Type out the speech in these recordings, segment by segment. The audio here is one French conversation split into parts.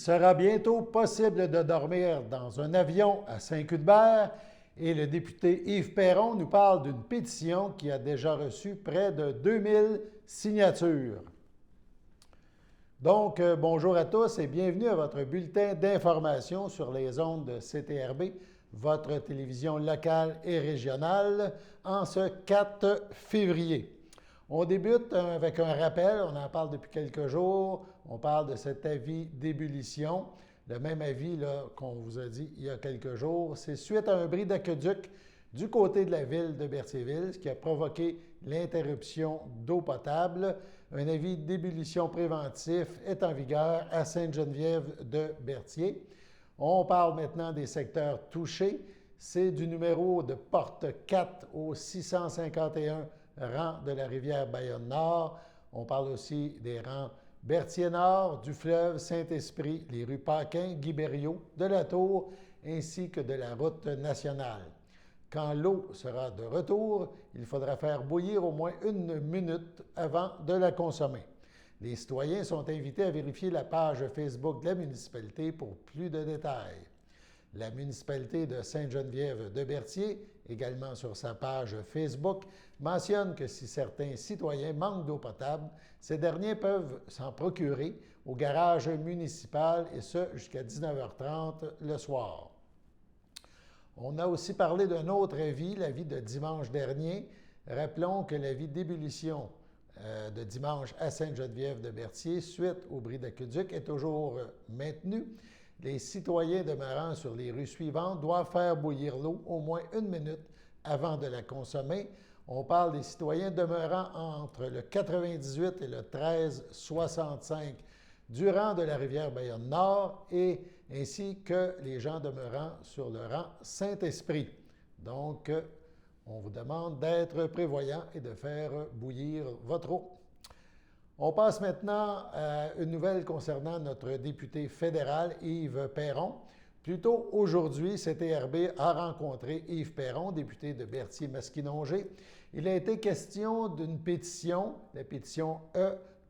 sera bientôt possible de dormir dans un avion à Saint-Cuthbert et le député Yves Perron nous parle d'une pétition qui a déjà reçu près de 2000 signatures. Donc, bonjour à tous et bienvenue à votre bulletin d'information sur les ondes de CTRB, votre télévision locale et régionale, en ce 4 février. On débute avec un rappel, on en parle depuis quelques jours, on parle de cet avis d'ébullition. Le même avis qu'on vous a dit il y a quelques jours, c'est suite à un bris d'aqueduc du côté de la ville de Berthierville, ce qui a provoqué l'interruption d'eau potable. Un avis d'ébullition préventif est en vigueur à Sainte-Geneviève de Berthier. On parle maintenant des secteurs touchés. C'est du numéro de porte 4 au 651 rang de la rivière Bayonne-Nord. On parle aussi des rangs Berthier-Nord, du fleuve Saint-Esprit, les rues Paquin, Guy-Berriot, de la Tour, ainsi que de la route nationale. Quand l'eau sera de retour, il faudra faire bouillir au moins 1 minute avant de la consommer. Les citoyens sont invités à vérifier la page Facebook de la municipalité pour plus de détails. La municipalité de Sainte-Geneviève de Berthier, également sur sa page Facebook, mentionne que si certains citoyens manquent d'eau potable, ces derniers peuvent s'en procurer au garage municipal et ce jusqu'à 19h30 le soir. On a aussi parlé d'un autre avis, l'avis de dimanche dernier. Rappelons que l'avis d'ébullition de dimanche à Sainte-Geneviève de Berthier, suite au bris d'aqueduc, est toujours maintenu. Les citoyens demeurant sur les rues suivantes doivent faire bouillir l'eau au moins 1 minute avant de la consommer. On parle des citoyens demeurant entre le 98 et le 1365 du rang de la rivière Bayonne-Nord et ainsi que les gens demeurant sur le rang Saint-Esprit. Donc, on vous demande d'être prévoyant et de faire bouillir votre eau. On passe maintenant à une nouvelle concernant notre député fédéral, Yves Perron. Plus tôt aujourd'hui, CTRB a rencontré Yves Perron, député de Berthier-Masquinongé. Il a été question d'une pétition, la pétition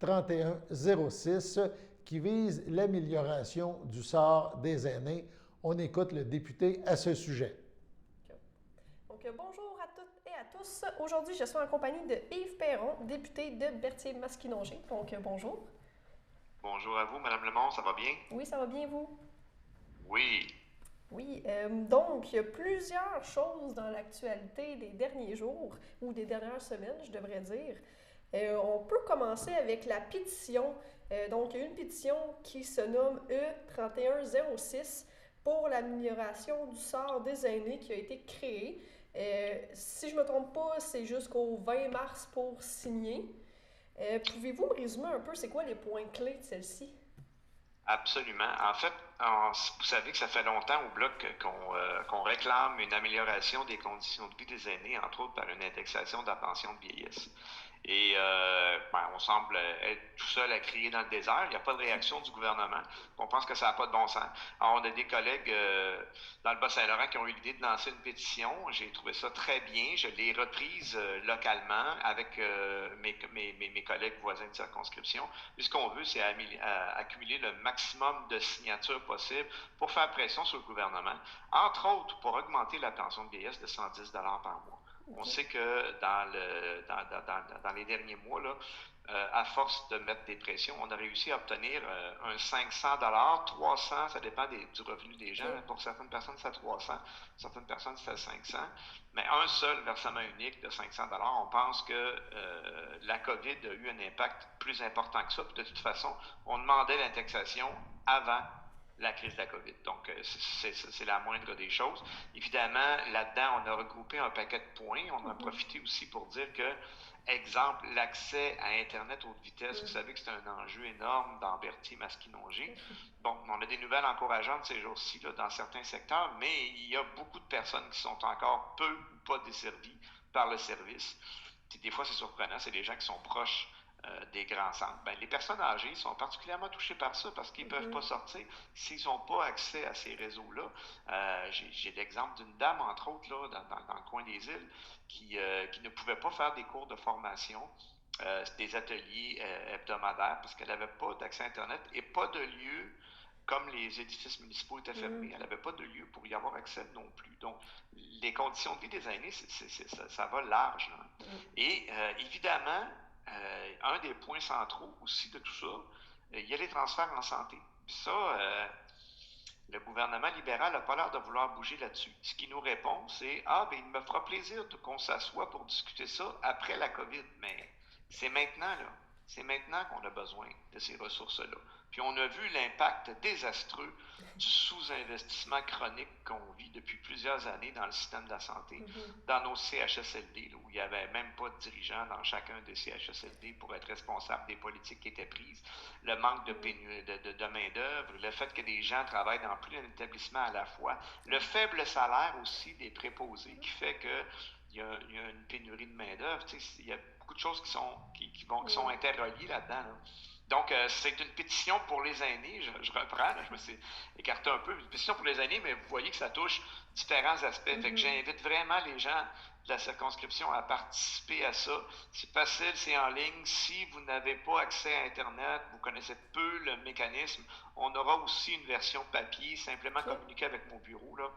E3106, qui vise l'amélioration du sort des aînés. On écoute le député à ce sujet. Donc, bonjour à toutes et à tous. Aujourd'hui, je suis en compagnie de Yves Perron, député de Berthier-Masquinongé. Donc, bonjour. Bonjour à vous, Madame Lemont, ça va bien? Oui, ça va bien, vous? Oui. Oui, donc, il y a plusieurs choses dans l'actualité des derniers jours, ou des dernières semaines, je devrais dire. On peut commencer avec la pétition. Donc, il y a une pétition qui se nomme E3106 pour l'amélioration du sort des aînés qui a été créée. Si je ne me trompe pas, c'est jusqu'au 20 mars pour signer. Pouvez-vous me résumer un peu, c'est quoi les points clés de celle-ci? Absolument. En fait, vous savez que ça fait longtemps au Bloc qu'on réclame une amélioration des conditions de vie des aînés, entre autres par une indexation de la pension de vieillesse. Et on semble être tout seul à crier dans le désert. Il n'y a pas de réaction du gouvernement. On pense que ça n'a pas de bon sens. Alors, on a des collègues dans le Bas-Saint-Laurent qui ont eu l'idée de lancer une pétition. J'ai trouvé ça très bien. Je l'ai reprise localement avec mes collègues voisins de circonscription. Puis ce qu'on veut, c'est accumuler le maximum de signatures possibles pour faire pression sur le gouvernement, entre autres pour augmenter la pension de vieillesse de 110 $ par mois. On sait que dans les derniers mois, là, à force de mettre des pressions, on a réussi à obtenir un 500 $, 300, ça dépend du revenu des gens. Pour certaines personnes, c'est à 300, certaines personnes, c'est à 500. Mais un seul versement unique de 500 $, on pense que la COVID a eu un impact plus important que ça. Puis de toute façon, on demandait l'indexation avant la crise de la COVID. Donc, c'est la moindre des choses. Évidemment, là-dedans, on a regroupé un paquet de points. On a profité aussi pour dire que, exemple, l'accès à Internet haute vitesse, vous savez que c'est un enjeu énorme dans Berthier-Masquinongé. Bon, on a des nouvelles encourageantes ces jours-ci là, dans certains secteurs, mais il y a beaucoup de personnes qui sont encore peu ou pas desservies par le service. Puis des fois, c'est surprenant, c'est des gens qui sont proches des grands centres. Ben, les personnes âgées sont particulièrement touchées par ça parce qu'ils ne peuvent pas sortir s'ils n'ont pas accès à ces réseaux-là. J'ai l'exemple d'une dame, entre autres, là, dans le coin des îles, qui ne pouvait pas faire des cours de formation, des ateliers hebdomadaires parce qu'elle n'avait pas d'accès à Internet et pas de lieu comme les édifices municipaux étaient fermés, elle n'avait pas de lieu pour y avoir accès non plus. Donc, les conditions de vie des aînés, ça va large. Là. Et évidemment, un des points centraux aussi de tout ça, il y a les transferts en santé. Puis ça, le gouvernement libéral n'a pas l'air de vouloir bouger là-dessus. Ce qui nous répond, c'est « Ah, bien, il me fera plaisir qu'on s'assoie pour discuter ça après la COVID. » Mais c'est maintenant, là. C'est maintenant qu'on a besoin de ces ressources-là. Puis on a vu l'impact désastreux du sous-investissement chronique qu'on vit depuis plusieurs années dans le système de la santé, dans nos CHSLD, là, où il n'y avait même pas de dirigeants dans chacun des CHSLD pour être responsable des politiques qui étaient prises, le manque de main-d'œuvre, le fait que des gens travaillent dans plus d'un établissement à la fois, le faible salaire aussi des préposés qui fait que il y a une pénurie de main-d'œuvre. Il y a beaucoup de choses qui sont interreliées là-dedans. Là. Donc, c'est une pétition pour les aînés. Je reprends, là, je me suis écarté un peu. Une pétition pour les aînés, mais vous voyez que ça touche différents aspects. Fait que j'invite vraiment les gens de la circonscription à participer à ça. C'est facile, c'est en ligne. Si vous n'avez pas accès à Internet, vous connaissez peu le mécanisme, on aura aussi une version papier, simplement communiquer avec mon bureau, là,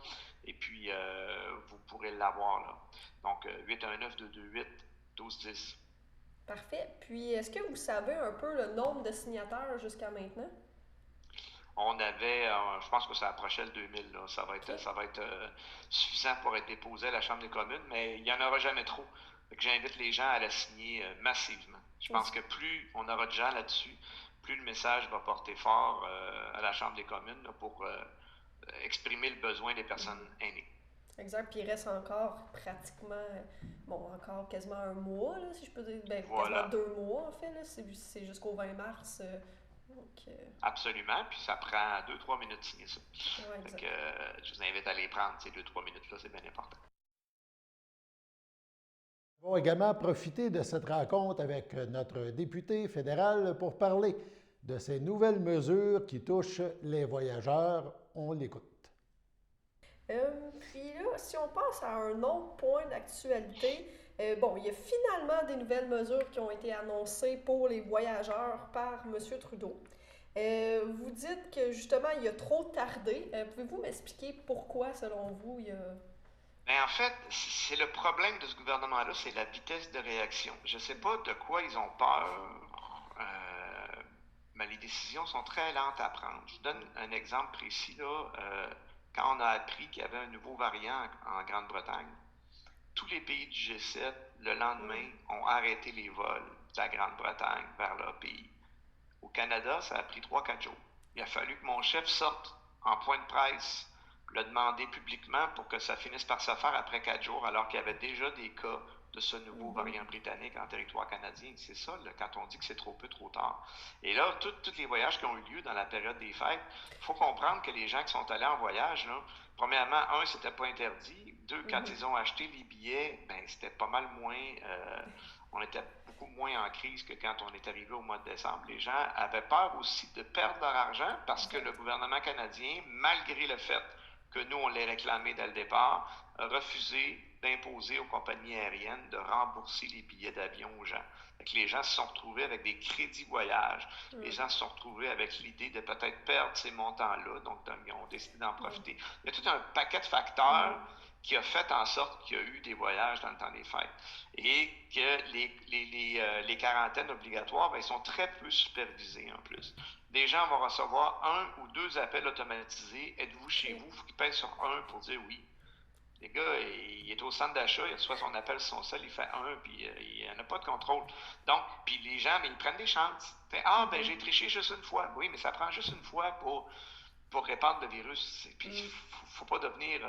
et puis vous pourrez l'avoir. Là. Donc, 819-228-1210. Parfait. Puis, est-ce que vous savez un peu le nombre de signataires jusqu'à maintenant? On avait, je pense que ça approchait le 2000, là. Ça va être suffisant pour être déposé à la Chambre des communes, mais il n'y en aura jamais trop. Fait que j'invite les gens à la signer massivement. Je pense que plus on aura de gens là-dessus, plus le message va porter fort à la Chambre des communes là, pour exprimer le besoin des personnes aînées. Exact. Puis il reste encore pratiquement, encore quasiment un mois, là, si je peux dire. Ben, voilà. Quasiment 2 mois, en fait. Là. C'est jusqu'au 20 mars. Absolument. Puis ça prend 2-3 minutes de signer ça. Ouais, fait que, je vous invite à les prendre, ces 2-3 minutes-là, c'est bien important. Nous avons également profité de cette rencontre avec notre député fédéral pour parler de ces nouvelles mesures qui touchent les voyageurs. On l'écoute. Puis là, si on passe à un autre point d'actualité, il y a finalement des nouvelles mesures qui ont été annoncées pour les voyageurs par M. Trudeau. Vous dites que justement, il a trop tardé. Pouvez-vous m'expliquer pourquoi, selon vous, il y a... Bien, en fait, c'est le problème de ce gouvernement-là, c'est la vitesse de réaction. Je ne sais pas de quoi ils ont peur, mais les décisions sont très lentes à prendre. Je vous donne un exemple précis, là. Quand on a appris qu'il y avait un nouveau variant en Grande-Bretagne, tous les pays du G7, le lendemain, ont arrêté les vols de la Grande-Bretagne vers leur pays. Au Canada, ça a pris 3-4 jours. Il a fallu que mon chef sorte en point de presse, le demander publiquement pour que ça finisse par se faire après 4 jours, alors qu'il y avait déjà des cas de ce nouveau variant britannique en territoire canadien. C'est ça, là, quand on dit que c'est trop peu, trop tard. Et là, tous les voyages qui ont eu lieu dans la période des fêtes, il faut comprendre que les gens qui sont allés en voyage, là, premièrement, c'était pas interdit. 2, quand ils ont acheté les billets, ben, c'était pas mal moins... on était beaucoup moins en crise que quand on est arrivé au mois de décembre. Les gens avaient peur aussi de perdre leur argent parce que le gouvernement canadien, malgré le fait que nous, on l'ait réclamé dès le départ, a refusé d'imposer aux compagnies aériennes de rembourser les billets d'avion aux gens. Fait que les gens se sont retrouvés avec des crédits voyage. Les gens se sont retrouvés avec l'idée de peut-être perdre ces montants-là, donc ils ont décidé d'en profiter. Il y a tout un paquet de facteurs qui a fait en sorte qu'il y a eu des voyages dans le temps des fêtes. Et que les quarantaines obligatoires, ils sont très peu supervisées en plus. Des gens vont recevoir 1 ou 2 appels automatisés. Êtes-vous chez vous? Il faut qu'ils pèsent sur 1 pour dire oui. Le gars, il est au centre d'achat, il reçoit son appel sur son cell, il fait 1, puis il n'y en a pas de contrôle. Donc, puis les gens, mais ils prennent des chances. J'ai triché juste une fois. Oui, mais ça prend juste une fois pour répandre le virus. Puis, il ne faut pas devenir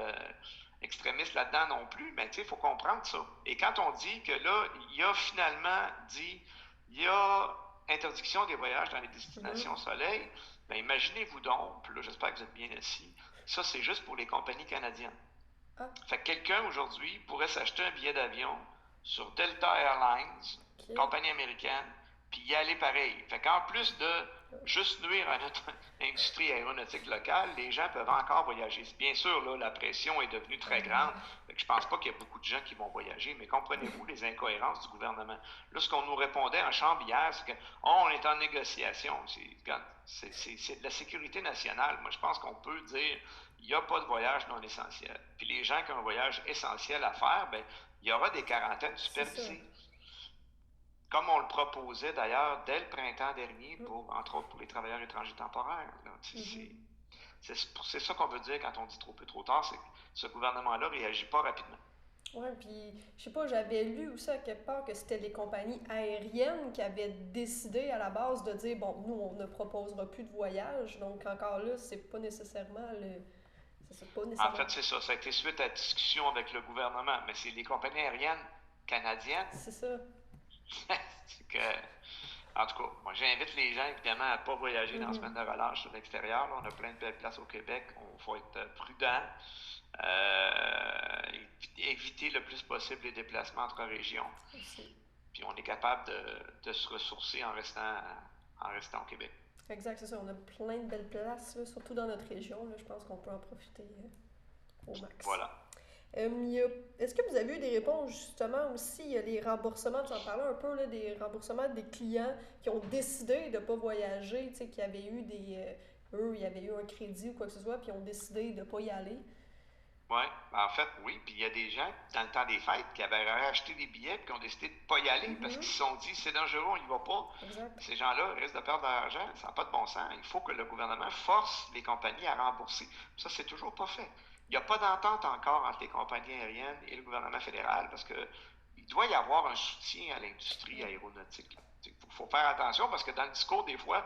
extrémiste là-dedans non plus, mais il faut comprendre ça. Et quand on dit que là, il a finalement dit, il y a interdiction des voyages dans les destinations soleil, bien imaginez-vous donc, puis là, j'espère que vous êtes bien assis, ça, c'est juste pour les compagnies canadiennes. Fait que quelqu'un aujourd'hui pourrait s'acheter un billet d'avion sur Delta Airlines, compagnie américaine, puis y aller pareil. Fait qu'en plus de juste nuire à notre industrie aéronautique locale, les gens peuvent encore voyager. Bien sûr, là, la pression est devenue très grande. Je ne pense pas qu'il y a beaucoup de gens qui vont voyager, mais comprenez-vous les incohérences du gouvernement? Là, ce qu'on nous répondait en chambre hier, c'est qu'on est en négociation. C'est de la sécurité nationale. Moi, je pense qu'on peut dire il n'y a pas de voyage non essentiel. Puis les gens qui ont un voyage essentiel à faire, bien, il y aura des quarantaines supervisées. Comme on le proposait d'ailleurs dès le printemps dernier, entre autres pour les travailleurs étrangers temporaires. C'est ça qu'on veut dire quand on dit trop peu trop tard, c'est que ce gouvernement-là ne réagit pas rapidement. Oui, puis je sais pas, j'avais lu aussi à quelque part que c'était les compagnies aériennes qui avaient décidé à la base de dire bon, nous, on ne proposera plus de voyage, donc encore là, c'est pas nécessairement le. En fait, c'est ça. Ça a été suite à la discussion avec le gouvernement, mais c'est les compagnies aériennes canadiennes. C'est ça. C'est que, en tout cas, moi j'invite les gens évidemment à ne pas voyager dans la semaine de relâche sur l'extérieur. Là, on a plein de belles places au Québec. Il faut être prudent. Éviter le plus possible les déplacements entre régions. Puis on est capable de se ressourcer en restant au Québec. Exact, c'est ça. On a plein de belles places, là, surtout dans notre région. Là, je pense qu'on peut en profiter au max. Voilà. Est-ce que vous avez eu des réponses justement aussi, il y a les remboursements, tu en parlais un peu, là, des remboursements des clients qui ont décidé de ne pas voyager, tu sais, qui avaient eu eux, il y avait eu un crédit ou quoi que ce soit, puis ont décidé de ne pas y aller? Oui, en fait, oui. Puis il y a des gens, dans le temps des fêtes, qui avaient acheté des billets et qui ont décidé de ne pas y aller parce qu'ils se sont dit c'est dangereux, on n'y va pas. Exact. Ces gens-là risquent de perdre de l'argent, ça n'a pas de bon sens. Il faut que le gouvernement force les compagnies à rembourser. Ça, c'est toujours pas fait. Il n'y a pas d'entente encore entre les compagnies aériennes et le gouvernement fédéral parce qu'il doit y avoir un soutien à l'industrie aéronautique. Il faut faire attention parce que dans le discours, des fois,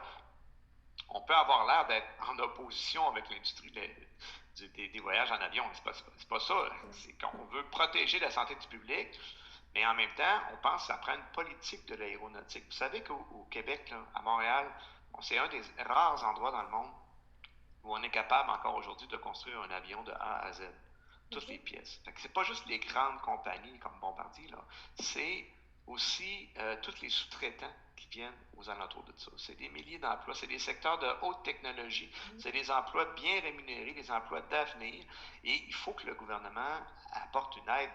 on peut avoir l'air d'être en opposition avec l'industrie des voyages en avion. C'est pas ça. C'est qu'on veut protéger la santé du public, mais en même temps, on pense que ça prend une politique de l'aéronautique. Vous savez qu'au Québec, là, à Montréal, c'est un des rares endroits dans le monde où on est capable encore aujourd'hui de construire un avion de A à Z, toutes les pièces. Fait que c'est pas juste les grandes compagnies comme Bombardier, là, c'est aussi tous les sous-traitants qui viennent aux alentours de ça. C'est des milliers d'emplois, c'est des secteurs de haute technologie, c'est des emplois bien rémunérés, des emplois d'avenir, et il faut que le gouvernement apporte une aide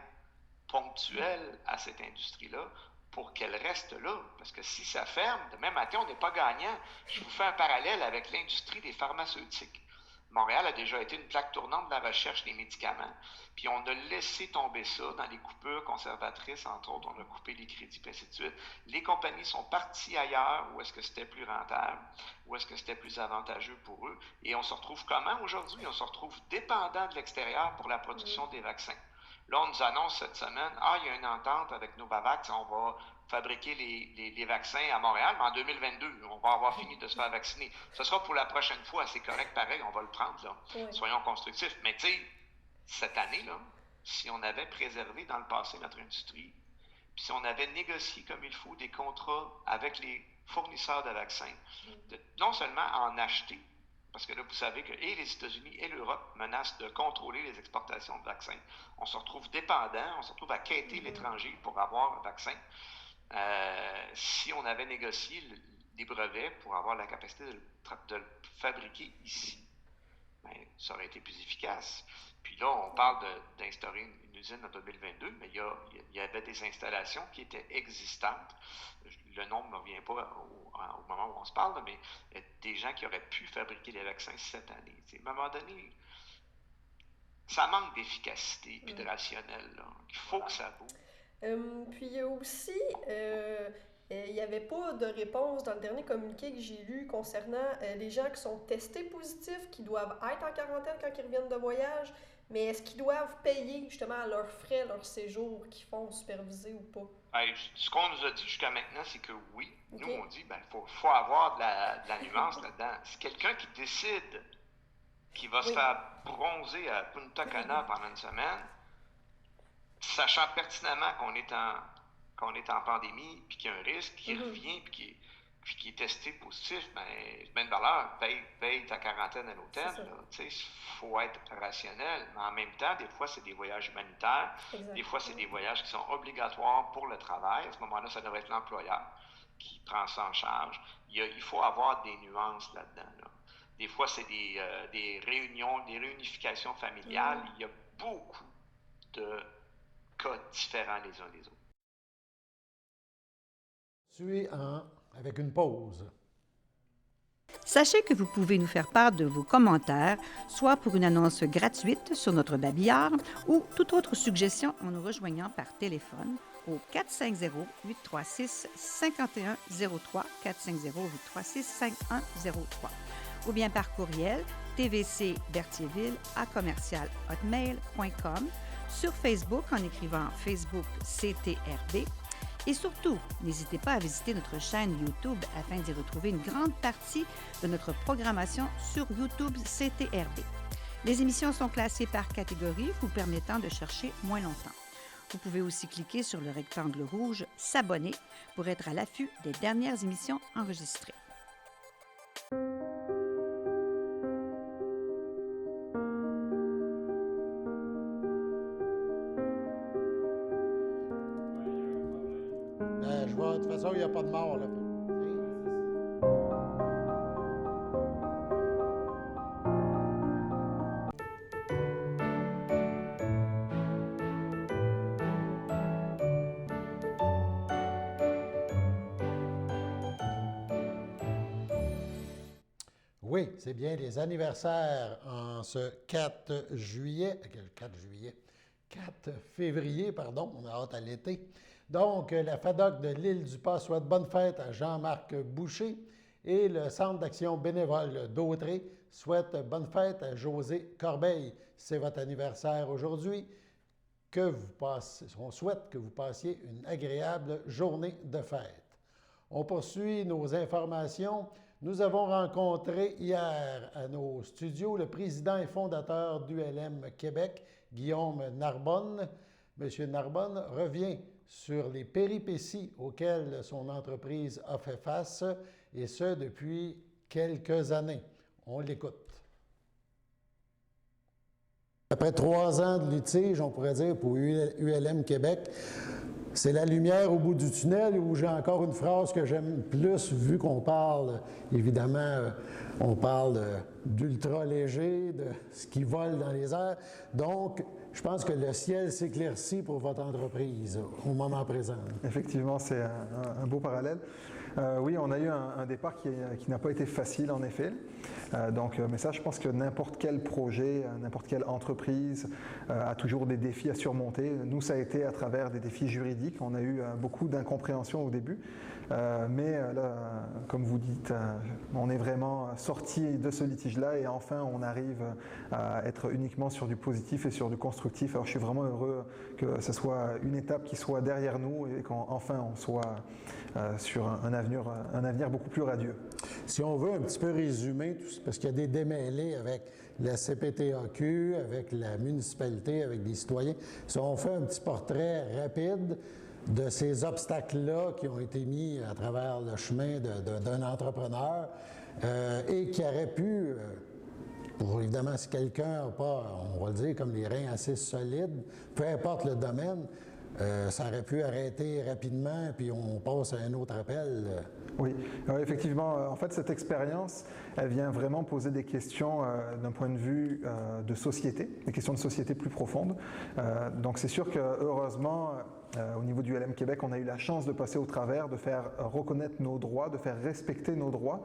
ponctuelle à cette industrie-là pour qu'elle reste là. Parce que si ça ferme, demain matin, on n'est pas gagnant. Je vous fais un parallèle avec l'industrie des pharmaceutiques. Montréal a déjà été une plaque tournante de la recherche des médicaments, puis on a laissé tomber ça dans les coupures conservatrices, entre autres, on a coupé les crédits, puis ainsi de suite. Les compagnies sont parties ailleurs où est-ce que c'était plus rentable, où est-ce que c'était plus avantageux pour eux, et on se retrouve comment aujourd'hui? On se retrouve dépendant de l'extérieur pour la production des vaccins. Là, on nous annonce cette semaine, il y a une entente avec Novavax, on va fabriquer les vaccins à Montréal, mais en 2022, on va avoir fini de se faire vacciner. Ce sera pour la prochaine fois, c'est correct, pareil, on va le prendre, là. Oui. Soyons constructifs. Mais tu sais, cette année, là, si on avait préservé dans le passé notre industrie, puis si on avait négocié comme il faut des contrats avec les fournisseurs de vaccins, non seulement en acheter, parce que là, vous savez que et les États-Unis et l'Europe menacent de contrôler les exportations de vaccins. On se retrouve dépendant, on se retrouve à quêter l'étranger pour avoir un vaccin. Si on avait négocié des brevets pour avoir la capacité de le fabriquer ici, bien, ça aurait été plus efficace. Puis là, on parle d'instaurer une usine en 2022, mais il y avait des installations qui étaient existantes. Le nom ne me revient pas au moment où on se parle, mais il y a des gens qui auraient pu fabriquer les vaccins cette année. À un moment donné, ça manque d'efficacité et de rationnel. Là. Il faut que ça bouge. Puis il y a aussi, il n'y avait pas de réponse dans le dernier communiqué que j'ai lu concernant les gens qui sont testés positifs, qui doivent être en quarantaine quand ils reviennent de voyage, mais est-ce qu'ils doivent payer justement à leurs frais leur séjour qu'ils font superviser ou pas? Ce qu'on nous a dit jusqu'à maintenant, c'est que oui. Okay. Nous, on dit faut avoir de la nuance là-dedans. C'est quelqu'un qui décide qu'il va se faire bronzer à Punta Cana pendant une semaine, sachant pertinemment qu'on est en pandémie, puis qu'il y a un risque, qui revient, puis qui est testé positif, semaine de valeur, paye ta quarantaine à l'hôtel. Il faut être rationnel. Mais en même temps, des fois, c'est des voyages humanitaires. Exactement. Des fois, c'est des voyages qui sont obligatoires pour le travail. À ce moment-là, ça devrait être l'employeur qui prend ça en charge. Il faut avoir des nuances là-dedans. Là. Des fois, c'est des réunions, des réunifications familiales. Il y a beaucoup de cas différents les uns des autres. Avec une pause. Sachez que vous pouvez nous faire part de vos commentaires, soit pour une annonce gratuite sur notre babillard ou toute autre suggestion en nous rejoignant par téléphone au 450-836-5103, 450-836-5103, ou bien par courriel tvcberthierville@commercialhotmail.com, sur Facebook en écrivant Facebook CTRB. Et surtout, n'hésitez pas à visiter notre chaîne YouTube afin d'y retrouver une grande partie de notre programmation sur YouTube CTRB. Les émissions sont classées par catégorie, vous permettant de chercher moins longtemps. Vous pouvez aussi cliquer sur le rectangle rouge « S'abonner » pour être à l'affût des dernières émissions enregistrées. Je vois, de toute façon, il n'y a pas de mort, là. Oui, c'est bien les anniversaires en ce 4 février, pardon, on a hâte à l'été. Donc, la FADOC de l'Île-du-Pas souhaite bonne fête à Jean-Marc Boucher et le Centre d'action bénévole d'Autrey souhaite bonne fête à José Corbeil. C'est votre anniversaire aujourd'hui. On souhaite que vous passiez une agréable journée de fête. On poursuit nos informations. Nous avons rencontré hier à nos studios le président et fondateur d'ULM Québec, Guillaume Narbonne. Monsieur Narbonne revient sur les péripéties auxquelles son entreprise a fait face, et ce depuis quelques années. On l'écoute. Après 3 ans de litige, on pourrait dire, pour ULM Québec, c'est la lumière au bout du tunnel, où j'ai encore une phrase que j'aime plus, vu qu'on parle, évidemment, on parle d'ultra léger, de ce qui vole dans les airs. Donc, je pense que le ciel s'éclaircit pour votre entreprise au moment présent. Effectivement, c'est un beau parallèle. Oui, on a eu un départ qui n'a pas été facile, en effet. Mais ça, je pense que n'importe quel projet, n'importe quelle entreprise a toujours des défis à surmonter. Nous, ça a été à travers des défis juridiques. On a eu beaucoup d'incompréhension au début. Mais là, comme vous dites, on est vraiment sorti de ce litige-là et enfin, on arrive à être uniquement sur du positif et sur du constructif. Alors, je suis vraiment heureux que ce soit une étape qui soit derrière nous et qu'enfin, on soit sur un avenir beaucoup plus radieux. Si on veut un petit peu résumer, parce qu'il y a des démêlés avec la CPTAQ, avec la municipalité, avec des citoyens, si on fait un petit portrait rapide de ces obstacles-là qui ont été mis à travers le chemin d'un entrepreneur et qui aurait pu, pour évidemment, si quelqu'un n'a pas, on va le dire, comme les reins assez solides, peu importe le domaine, ça aurait pu arrêter rapidement, puis on passe à un autre appel. Oui, effectivement, en fait, cette expérience, elle vient vraiment poser des questions d'un point de vue de société, des questions de société plus profondes. Donc c'est sûr que, heureusement, au niveau du ULM Québec, on a eu la chance de passer au travers, de faire reconnaître nos droits, de faire respecter nos droits.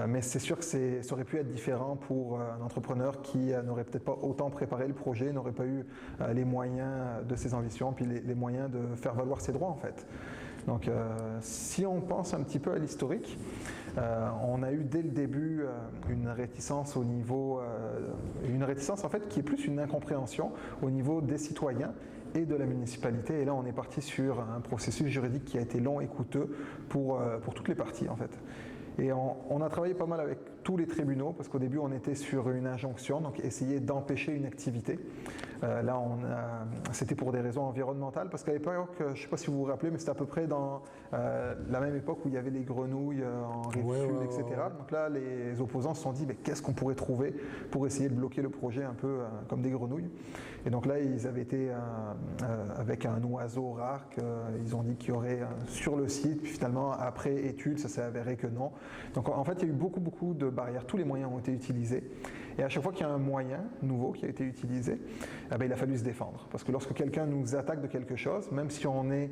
Mais c'est sûr que ça aurait pu être différent pour un entrepreneur qui n'aurait peut-être pas autant préparé le projet, n'aurait pas eu les moyens de ses ambitions, puis les moyens de faire valoir ses droits en fait. Donc si on pense un petit peu à l'historique, on a eu dès le début une réticence au niveau, une réticence en fait qui est plus une incompréhension au niveau des citoyens et de la municipalité. Et là, on est parti sur un processus juridique qui a été long et coûteux pour toutes les parties en fait. Et on a travaillé pas mal avec tous les tribunaux parce qu'au début on était sur une injonction, donc essayer d'empêcher une activité. Là, c'était pour des raisons environnementales, parce qu'à l'époque, je ne sais pas si vous vous rappelez, mais c'était à peu près dans la même époque où il y avait les grenouilles en Rive-Sud, etc. Donc là, les opposants se sont dit, mais qu'est-ce qu'on pourrait trouver pour essayer de bloquer le projet un peu comme des grenouilles. Et donc là, ils avaient été avec un oiseau rare qu'ils ont dit qu'il y aurait sur le site, puis finalement, après étude, ça s'est avéré que non. Donc en fait, il y a eu beaucoup de barrières, tous les moyens ont été utilisés. Et à chaque fois qu'il y a un moyen nouveau qui a été utilisé, il a fallu se défendre. Parce que lorsque quelqu'un nous attaque de quelque chose, même si on est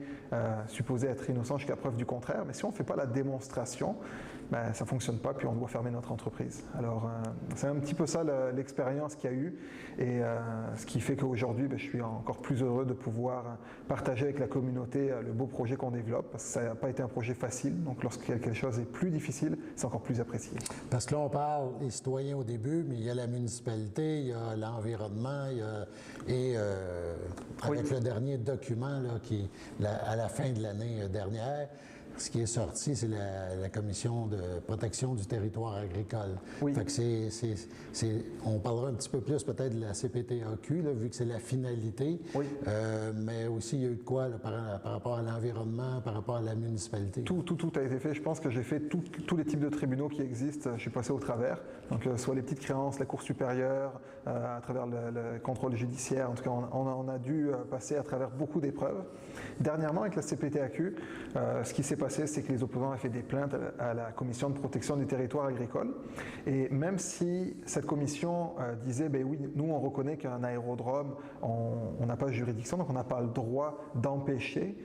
supposé être innocent jusqu'à preuve du contraire, mais si on ne fait pas la démonstration, ça ne fonctionne pas, puis on doit fermer notre entreprise. Alors, c'est un petit peu ça l'expérience qu'il y a eu, et ce qui fait qu'aujourd'hui, je suis encore plus heureux de pouvoir partager avec la communauté le beau projet qu'on développe, parce que ça n'a pas été un projet facile, donc lorsque quelque chose est plus difficile, c'est encore plus apprécié. Parce que là, on parle des citoyens au début, mais il y a la municipalité, il y a l'environnement, avec le dernier document là, à la fin de l'année dernière, ce qui est sorti, c'est la Commission de protection du territoire agricole. Oui. Fait que on parlera un petit peu plus peut-être de la CPTAQ, là, vu que c'est la finalité. Oui. Mais aussi, il y a eu de quoi là, par rapport à l'environnement, par rapport à la municipalité? Tout a été fait. Je pense que j'ai fait tous les types de tribunaux qui existent. Je suis passé au travers. Donc, soit les petites créances, la Cour supérieure, à travers le contrôle judiciaire. En tout cas, on a dû passer à travers beaucoup d'épreuves. Dernièrement, avec la CPTAQ, ce qui s'est passé, c'est que les opposants ont fait des plaintes à la Commission de protection du territoire agricole. Et même si cette commission disait, oui, nous, on reconnaît qu'un aérodrome, on n'a pas de juridiction, donc on n'a pas le droit d'empêcher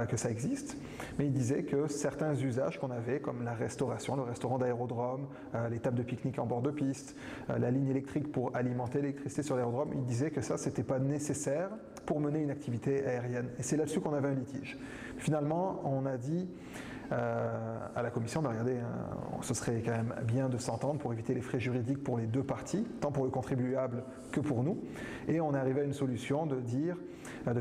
que ça existe, mais il disait que certains usages qu'on avait, comme la restauration, le restaurant d'aérodrome, les tables de pique-nique en bord de piste, la ligne électrique pour alimenter l'électricité sur l'aérodrome, il disait que ça, c'était pas nécessaire pour mener une activité aérienne. Et c'est là-dessus qu'on avait un litige. Finalement, on a dit à la commission, regardez, ce serait quand même bien de s'entendre pour éviter les frais juridiques pour les deux parties, tant pour le contribuable que pour nous. Et on est arrivé à une solution de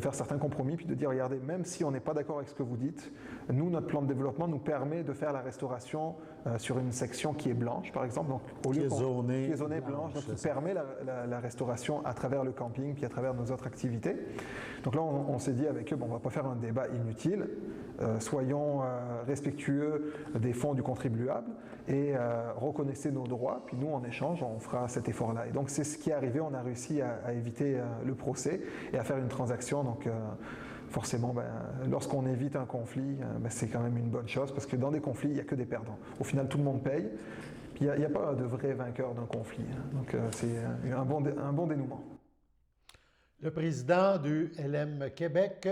faire certains compromis, puis de dire, regardez, même si on n'est pas d'accord avec ce que vous dites, nous, notre plan de développement nous permet de faire la restauration sur une section qui est blanche, par exemple, donc au lieu qui est zonée blanche, donc qui permet la restauration à travers le camping, puis à travers nos autres activités. Donc là, on s'est dit avec eux, on ne va pas faire un débat inutile, soyons respectueux des fonds du contribuable et reconnaissez nos droits, puis nous, en échange, on fera cet effort-là. Et donc, c'est ce qui est arrivé, on a réussi à éviter le procès et à faire une transaction, donc forcément, lorsqu'on évite un conflit, c'est quand même une bonne chose, parce que dans des conflits, il n'y a que des perdants. Au final, tout le monde paye, puis il n'y a pas de vrai vainqueur d'un conflit. Donc, c'est un bon dénouement. Le président du LM Québec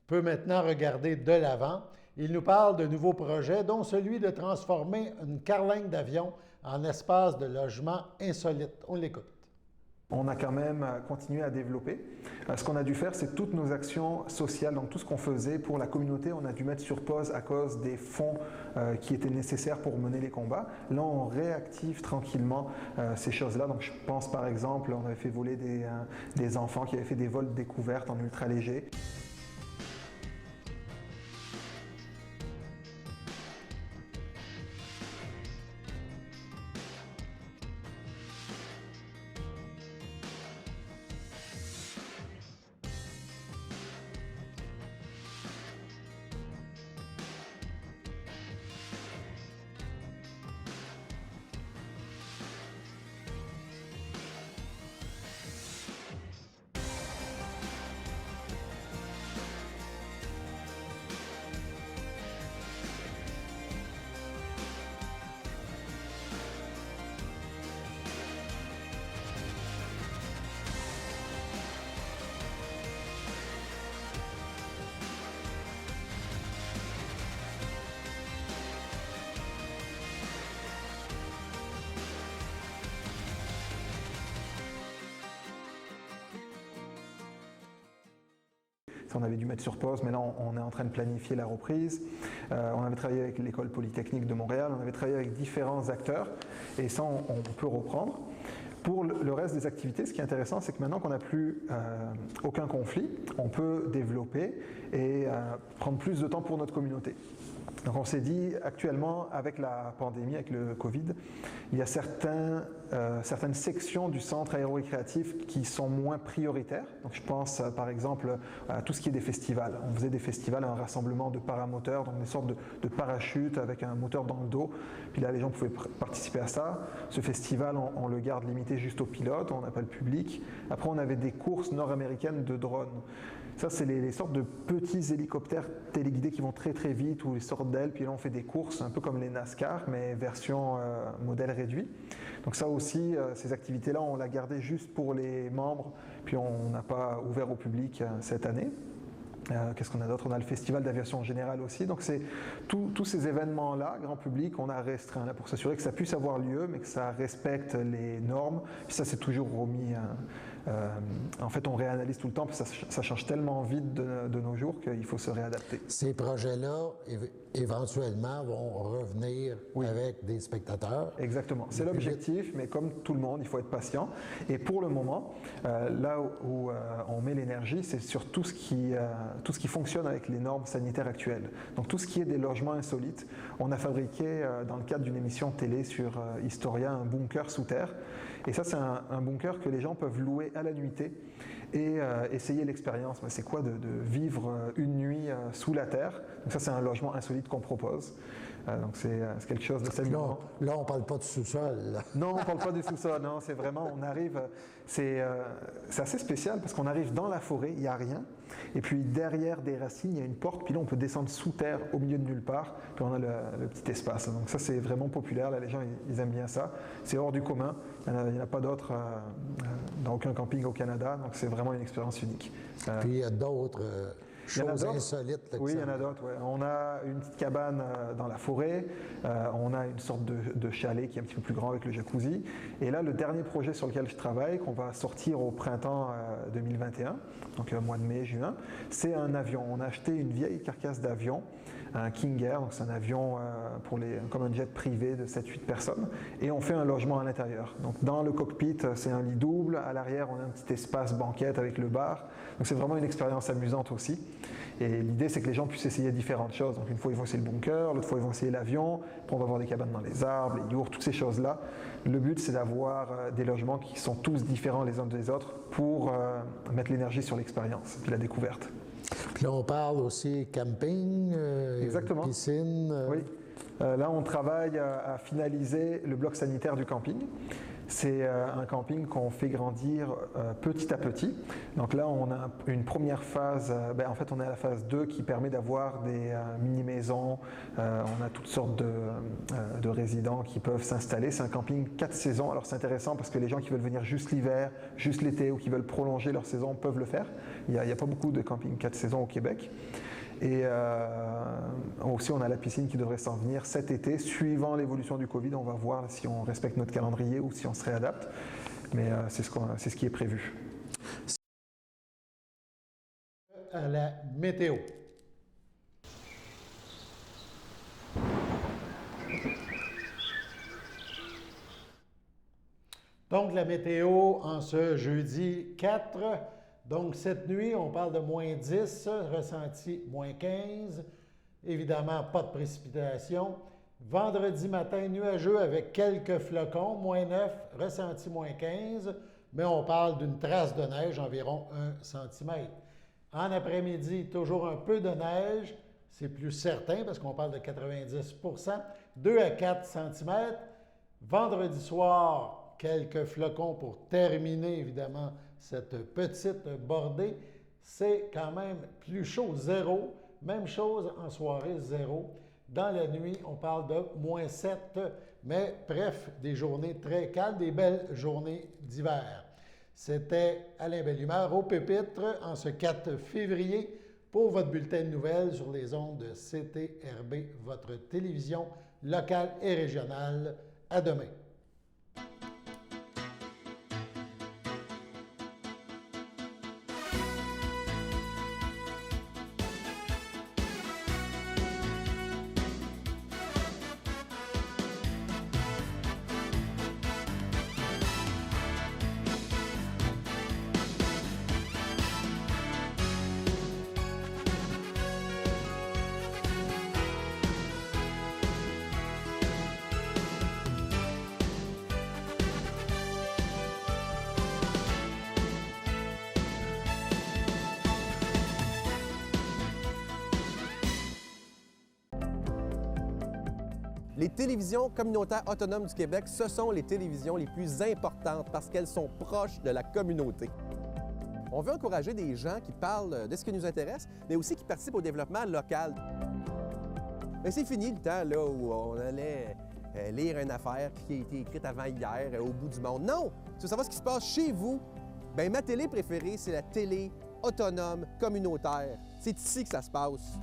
peut maintenant regarder de l'avant. Il nous parle de nouveaux projets, dont celui de transformer une carlingue d'avion en espace de logement insolite. On l'écoute. On a quand même continué à développer. Ce qu'on a dû faire, c'est toutes nos actions sociales, donc tout ce qu'on faisait pour la communauté, on a dû mettre sur pause à cause des fonds qui étaient nécessaires pour mener les combats. Là, on réactive tranquillement ces choses-là. Donc, je pense par exemple, on avait fait voler des enfants qui avaient fait des vols découvertes en ultra léger. On avait dû mettre sur pause, mais là on est en train de planifier la reprise. On avait travaillé avec l'École polytechnique de Montréal, on avait travaillé avec différents acteurs, et ça on peut reprendre. Pour le reste des activités, ce qui est intéressant, c'est que maintenant qu'on n'a plus aucun conflit, on peut développer et prendre plus de temps pour notre communauté. Donc on s'est dit, actuellement, avec la pandémie, avec le Covid, il y a certaines sections du centre aéro-récréatif qui sont moins prioritaires. Donc je pense par exemple à tout ce qui est des festivals. On faisait des festivals, un rassemblement de paramoteurs, donc des sortes de parachutes avec un moteur dans le dos. Puis là, les gens pouvaient participer à ça. Ce festival, on le garde limité juste aux pilotes, on n'a pas le public. Après, on avait des courses nord-américaines de drones. Ça, c'est les sortes de petits hélicoptères téléguidés qui vont très très vite, ou les sortes d'ailes, puis là on fait des courses un peu comme les NASCAR, mais version modèle réduit. Donc ça aussi, ces activités-là, on l'a gardé juste pour les membres, puis on n'a pas ouvert au public cette année. Qu'est-ce qu'on a d'autre? On a le festival d'aviation générale aussi. Donc c'est tous ces événements-là, grand public, on a restreint là, pour s'assurer que ça puisse avoir lieu, mais que ça respecte les normes. Puis ça, c'est toujours remis. En fait, on réanalyse tout le temps, puis ça change tellement vite de nos jours qu'il faut se réadapter. Ces projets-là, éventuellement, vont revenir avec des spectateurs. Exactement. C'est l'objectif, mais comme tout le monde, il faut être patient. Et pour le moment, là où on met l'énergie, c'est sur tout ce qui fonctionne avec les normes sanitaires actuelles. Donc tout ce qui est des logements insolites, on a fabriqué, dans le cadre d'une émission télé sur Historia, un bunker sous terre. Et ça, c'est un bunker que les gens peuvent louer à la nuitée et essayer l'expérience. C'est quoi de vivre une nuit sous la terre? Donc ça, c'est un logement insolite qu'on propose. Donc c'est quelque chose de amusant. Là, on ne parle pas de sous-sol. Non, on ne parle pas du sous-sol. Non, c'est vraiment, on arrive, c'est assez spécial parce qu'on arrive dans la forêt, il n'y a rien. Et puis derrière des racines, il y a une porte. Puis là, on peut descendre sous terre au milieu de nulle part. Puis on a le petit espace. Donc ça, c'est vraiment populaire. Là, les gens, ils aiment bien ça. C'est hors du commun. Il n'y en a pas d'autres dans aucun camping au Canada. Donc c'est vraiment une expérience unique. Puis il y a d'autres choses insolites. Là, oui, il y en a d'autres. Ouais. On a une petite cabane dans la forêt. On a une sorte de chalet qui est un petit peu plus grand avec le jacuzzi. Et là, le dernier projet sur lequel je travaille, qu'on va sortir au printemps 2021, donc mois de mai, juin, c'est un avion. On a acheté une vieille carcasse d'avion, un King Air, donc c'est un avion comme un jet privé de 7-8 personnes, et on fait un logement à l'intérieur. Donc dans le cockpit, c'est un lit double, à l'arrière, on a un petit espace banquette avec le bar. Donc c'est vraiment une expérience amusante aussi. Et l'idée, c'est que les gens puissent essayer différentes choses. Donc une fois, ils vont essayer le bunker, l'autre fois, ils vont essayer l'avion, puis on va avoir des cabanes dans les arbres, les yourts, toutes ces choses-là. Le but, c'est d'avoir des logements qui sont tous différents les uns des autres pour mettre l'énergie sur l'expérience, puis la découverte. Puis là, on parle aussi camping, piscine. Oui. Là, on travaille à finaliser le bloc sanitaire du camping. C'est un camping qu'on fait grandir petit à petit. Donc là, on a une première phase, en fait, on est à la phase 2 qui permet d'avoir des mini-maisons. On a toutes sortes de résidents qui peuvent s'installer. C'est un camping 4 saisons. Alors c'est intéressant parce que les gens qui veulent venir juste l'hiver, juste l'été ou qui veulent prolonger leur saison peuvent le faire. Il n'y a pas beaucoup de camping 4 saisons au Québec. Et aussi, on a la piscine qui devrait s'en venir cet été. Suivant l'évolution du Covid, on va voir si on respecte notre calendrier ou si on se réadapte. Mais c'est ce qui est prévu. À la météo. Donc, la météo en ce jeudi 4. Donc, cette nuit, on parle de moins 10, ressenti moins 15. Évidemment, pas de précipitation. Vendredi matin, nuageux avec quelques flocons, moins 9, ressenti moins 15. Mais on parle d'une trace de neige, environ 1 cm. En après-midi, toujours un peu de neige. C'est plus certain parce qu'on parle de 90 2 à 4 cm. Vendredi soir, quelques flocons pour terminer, évidemment, cette petite bordée. C'est quand même plus chaud, 0. Même chose en soirée, 0. Dans la nuit, on parle de moins 7. Mais bref, des journées très calmes, des belles journées d'hiver. C'était Alain Bellumeur au Pépitre en ce 4 février pour votre bulletin de nouvelles sur les ondes de CTRB, votre télévision locale et régionale. À demain. Les télévisions communautaires autonomes du Québec, ce sont les télévisions les plus importantes parce qu'elles sont proches de la communauté. On veut encourager des gens qui parlent de ce qui nous intéresse, mais aussi qui participent au développement local. Mais c'est fini le temps là, où on allait lire une affaire qui a été écrite avant hier au bout du monde. Non! Tu veux savoir ce qui se passe chez vous? Bien, ma télé préférée, c'est la télé autonome communautaire. C'est ici que ça se passe.